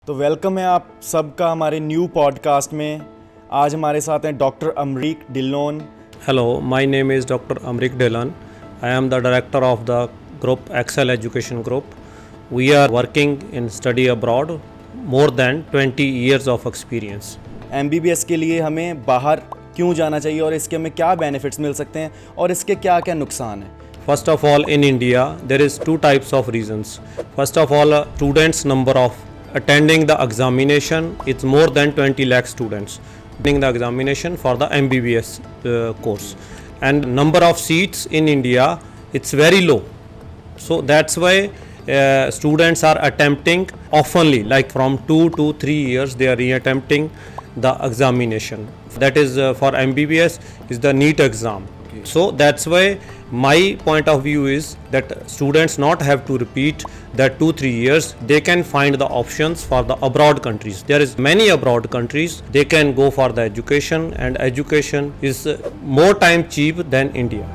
तो वेलकम है आप सबका हमारे न्यू पॉडकास्ट में। आज हमारे साथ हैं doctor Amrik Dhillon. Hello, my name is Dr. Amrik Dillon. I am the director of the group Excel Education Group. We are working in study abroad, more than 20 years of experience. MBBS के लिए हमें बाहर क्यों जाना चाहिए और इसके हमें क्या बेनिफिट्स मिल सकते हैं और इसके क्या क्या नुकसान हैं? First of all, in India, there is two types of reasons. First of all, students' number of attending the examination, it's more than 20 lakh students attending the examination for the MBBS course, and number of seats in India, it's very low, so that's why students are attempting oftenly, like from 2 to 3 years they are re-attempting the examination. That is for MBBS is the NEET exam. So that's why my point of view is that students not have to repeat that 2-3 years. They can find the options for the abroad countries. There is many abroad countries they can go for the education, and education is more time cheap than India.